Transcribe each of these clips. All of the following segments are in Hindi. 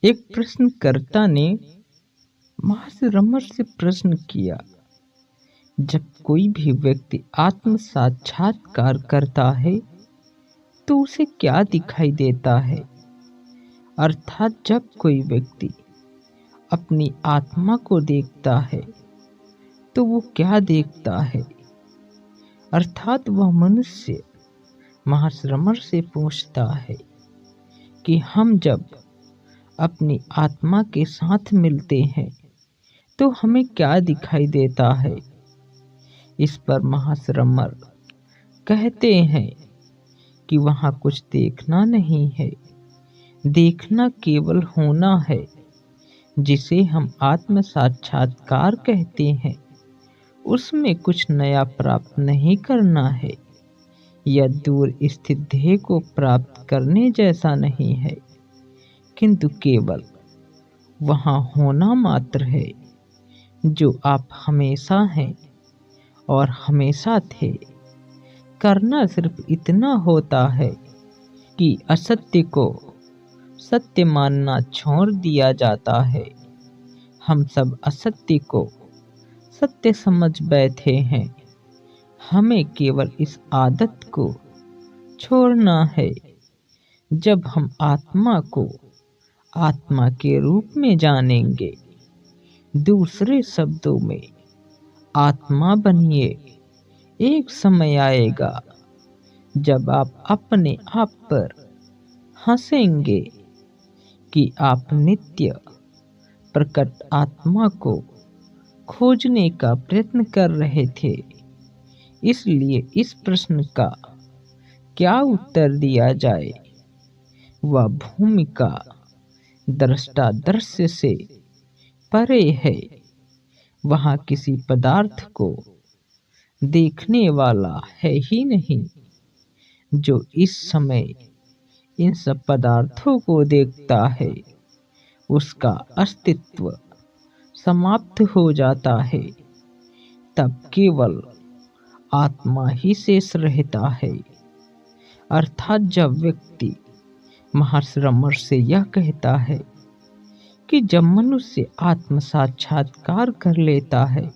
एक प्रश्नकर्ता ने महर्षि रमन से प्रश्न किया, जब कोई भी व्यक्ति आत्म साक्षात्कार करता है तो उसे क्या दिखाई देता है? अर्थात जब कोई व्यक्ति अपनी आत्मा को देखता है तो वो क्या देखता है? अर्थात वह मनुष्य महर्षि रमन से पूछता है कि हम जब अपनी आत्मा के साथ मिलते हैं तो हमें क्या दिखाई देता है? इस पर महर्षि रमन कहते हैं कि वहाँ कुछ देखना नहीं है, देखना केवल होना है, जिसे हम आत्म साक्षात्कार कहते हैं। उसमें कुछ नया प्राप्त नहीं करना है, यह दूर स्थित ध्येय को प्राप्त करने जैसा नहीं है, किंतु केवल वहाँ होना मात्र है जो आप हमेशा हैं और हमेशा थे। करना सिर्फ इतना होता है कि असत्य को सत्य मानना छोड़ दिया जाता है। हम सब असत्य को सत्य समझ बैठे हैं। हमें केवल इस आदत को छोड़ना है। जब हम आत्मा को आत्मा के रूप में जानेंगे, दूसरे शब्दों में आत्मा बनिए। एक समय आएगा जब आप अपने आप पर हंसेंगे कि आप नित्य प्रकट आत्मा को खोजने का प्रयत्न कर रहे थे। इसलिए इस प्रश्न का क्या उत्तर दिया जाए? वह भूमिका दृष्टा दृश्य से परे है। वहाँ किसी पदार्थ को देखने वाला है ही नहीं। जो इस समय इन सब पदार्थों को देखता है, उसका अस्तित्व समाप्त हो जाता है। तब केवल आत्मा ही शेष रहता है। अर्थात जब व्यक्ति महर्षि रमन से यह कहता है कि जब मनुष्य आत्म साक्षात्कार कर लेता है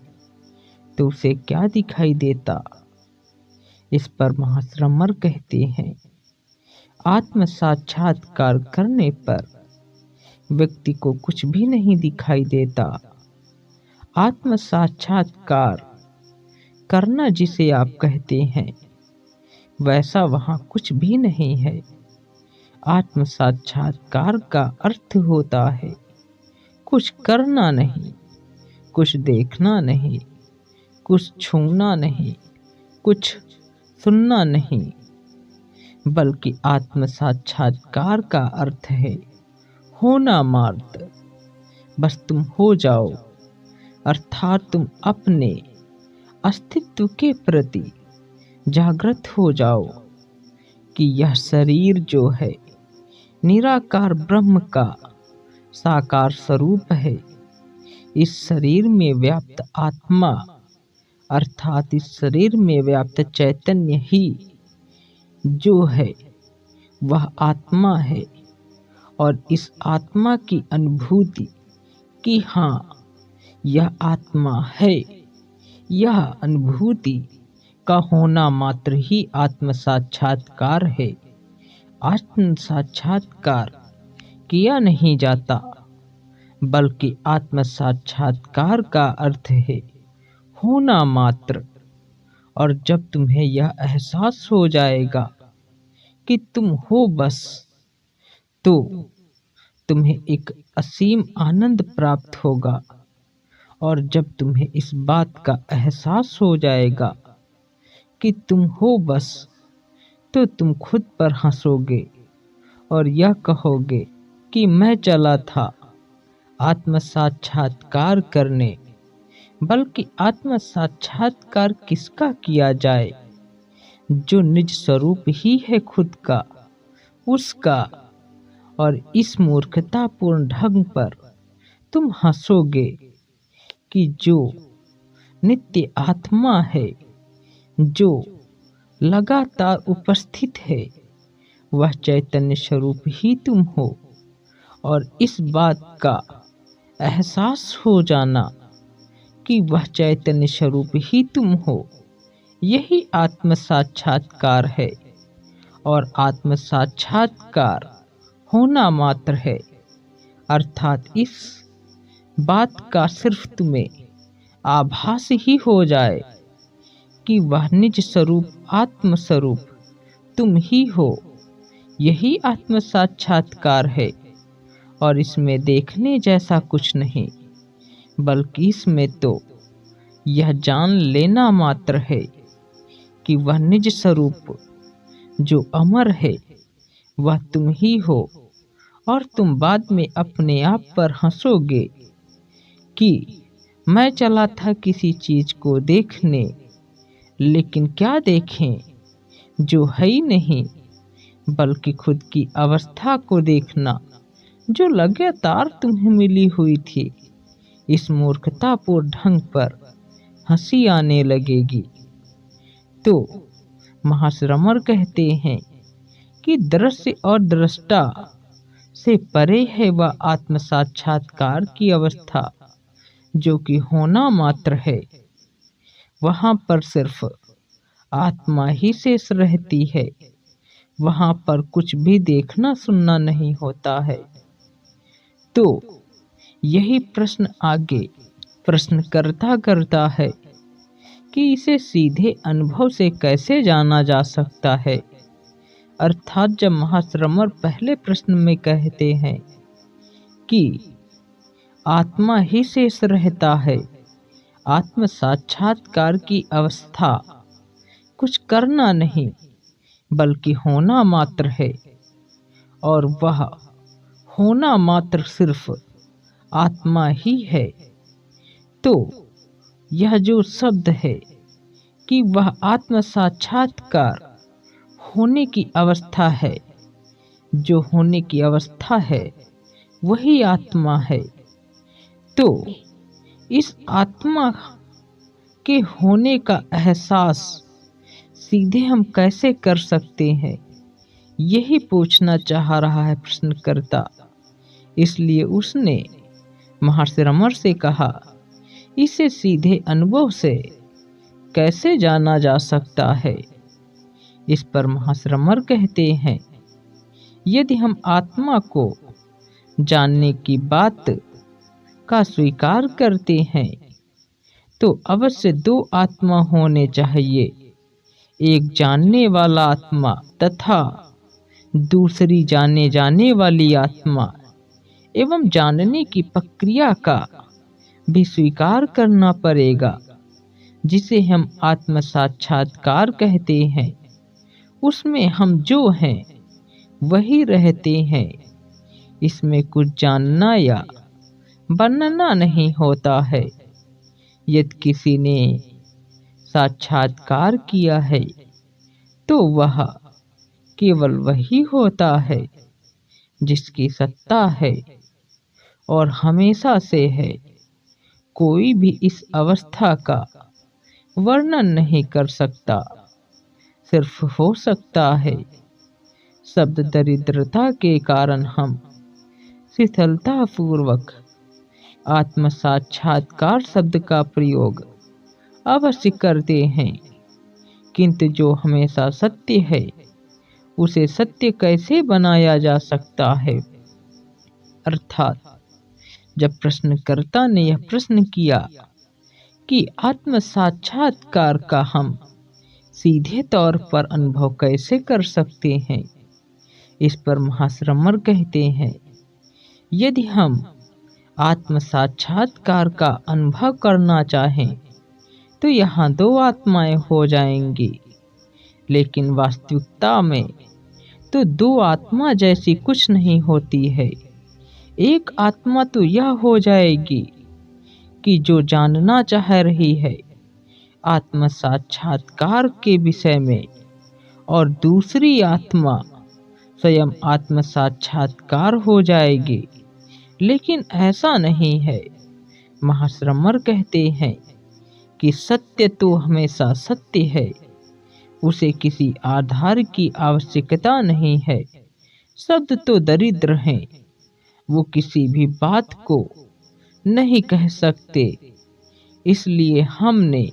तो उसे क्या दिखाई देता? इस पर महर्षि रमन कहते हैं, आत्म साक्षात्कार करने पर व्यक्ति को कुछ भी नहीं दिखाई देता। आत्म साक्षात्कार करना जिसे आप कहते हैं, वैसा वहाँ कुछ भी नहीं है। आत्म साक्षात्कार का अर्थ होता है कुछ करना नहीं, कुछ देखना नहीं, कुछ छूना नहीं, कुछ सुनना नहीं, बल्कि आत्म साक्षात्कार का अर्थ है होना मात्र। बस तुम हो जाओ, अर्थात तुम अपने अस्तित्व के प्रति जागृत हो जाओ कि यह शरीर जो है निराकार ब्रह्म का साकार स्वरूप है। इस शरीर में व्याप्त आत्मा अर्थात इस शरीर में व्याप्त चैतन्य ही जो है वह आत्मा है। और इस आत्मा की अनुभूति कि हाँ यह आत्मा है, यह अनुभूति का होना मात्र ही आत्म साक्षात्कार है। आत्म साक्षात्कार किया नहीं जाता, बल्कि आत्म साक्षात्कार का अर्थ है होना मात्र। और जब तुम्हें यह एहसास हो जाएगा कि तुम हो बस, तो तुम्हें एक असीम आनंद प्राप्त होगा। और जब तुम्हें इस बात का एहसास हो जाएगा कि तुम हो बस, तो तुम खुद पर हंसोगे और यह कहोगे कि मैं चला था आत्म साक्षात्कार करने। बल्कि आत्म साक्षात्कार किसका किया जाए? जो निज स्वरूप ही है खुद का, उसका। और इस मूर्खतापूर्ण ढंग पर तुम हंसोगे कि जो नित्य आत्मा है, जो लगातार उपस्थित है, वह चैतन्य स्वरूप ही तुम हो। और इस बात का एहसास हो जाना कि वह चैतन्य स्वरूप ही तुम हो, यही आत्म साक्षात्कार है। और आत्म साक्षात्कार होना मात्र है, अर्थात इस बात का सिर्फ तुम्हें आभास ही हो जाए कि वह निज स्वरूप आत्म स्वरूप तुम ही हो, यही आत्म साक्षात्कार है। और इसमें देखने जैसा कुछ नहीं, बल्कि इसमें तो यह जान लेना मात्र है कि वह निज स्वरूप जो अमर है वह तुम ही हो। और तुम बाद में अपने आप पर हंसोगे कि मैं चला था किसी चीज को देखने, लेकिन क्या देखें जो है ही नहीं, बल्कि खुद की अवस्था को देखना जो लगातार तुम्हें मिली हुई थी। इस मूर्खतापूर्ण ढंग पर हंसी आने लगेगी। तो महर्षि रमण कहते हैं कि दृश्य और दृष्टा से परे है वह आत्म साक्षात्कार की अवस्था जो कि होना मात्र है। वहां पर सिर्फ आत्मा ही शेष रहती है, वहां पर कुछ भी देखना सुनना नहीं होता है। तो यही प्रश्न आगे प्रश्न करता है कि इसे सीधे अनुभव से कैसे जाना जा सकता है। अर्थात जब महर्षि रमण पहले प्रश्न में कहते हैं कि आत्मा ही शेष रहता है, आत्म साक्षात्कार की अवस्था कुछ करना नहीं बल्कि होना मात्र है, और वह होना मात्र सिर्फ आत्मा ही है। तो यह जो शब्द है कि वह आत्म साक्षात्कार होने की अवस्था है, जो होने की अवस्था है वही आत्मा है। तो इस आत्मा के होने का एहसास सीधे हम कैसे कर सकते हैं, यही पूछना चाह रहा है प्रश्नकर्ता। इसलिए उसने महर्षि रमण से कहा, इसे सीधे अनुभव से कैसे जाना जा सकता है। इस पर महर्षि रमण कहते हैं, यदि हम आत्मा को जानने की बात का स्वीकार करते हैं तो अवश्य दो आत्मा होने चाहिए, एक जानने वाला आत्मा तथा दूसरी जाने जाने वाली आत्मा। एवं जानने की प्रक्रिया का भी स्वीकार करना पड़ेगा, जिसे हम आत्म साक्षात्कार कहते हैं। उसमें हम जो हैं वही रहते हैं, इसमें कुछ जानना या बनना नहीं होता है। यदि किसी ने साक्षात्कार किया है तो वह केवल वही होता है जिसकी सत्ता है और हमेशा से है। कोई भी इस अवस्था का वर्णन नहीं कर सकता, सिर्फ हो सकता है। शब्द दरिद्रता के कारण हम शिथिलता पूर्वक आत्म साक्षात्कार शब्द का प्रयोग अवश्य करते हैं, किंतु जो हमेशा सत्य है उसे सत्य कैसे बनाया जा सकता है। अर्थात जब प्रश्नकर्ता ने यह प्रश्न किया कि आत्म साक्षात्कार का हम सीधे तौर पर अनुभव कैसे कर सकते हैं, इस पर महर्षि रमण कहते हैं, यदि हम आत्म साक्षात्कार का अनुभव करना चाहें तो यहाँ दो आत्माएं हो जाएंगी, लेकिन वास्तविकता में तो दो आत्मा जैसी कुछ नहीं होती है। एक आत्मा तो यह हो जाएगी कि जो जानना चाह रही है आत्म साक्षात्कार के विषय में, और दूसरी आत्मा स्वयं आत्म साक्षात्कार हो जाएगी। लेकिन ऐसा नहीं है। महर्षि रमण कहते हैं कि सत्य तो हमेशा सत्य है, उसे किसी आधार की आवश्यकता नहीं है। शब्द तो दरिद्र हैं, वो किसी भी बात को नहीं कह सकते। इसलिए हमने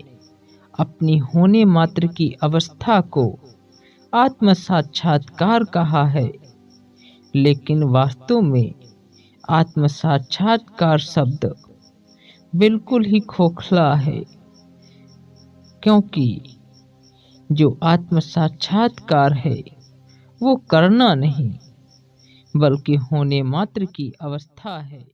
अपनी होने मात्र की अवस्था को आत्म साक्षात्कार कहा है। लेकिन वास्तव में आत्म साक्षात्कार शब्द बिल्कुल ही खोखला है, क्योंकि जो आत्म साक्षात्कार है वो करना नहीं बल्कि होने मात्र की अवस्था है।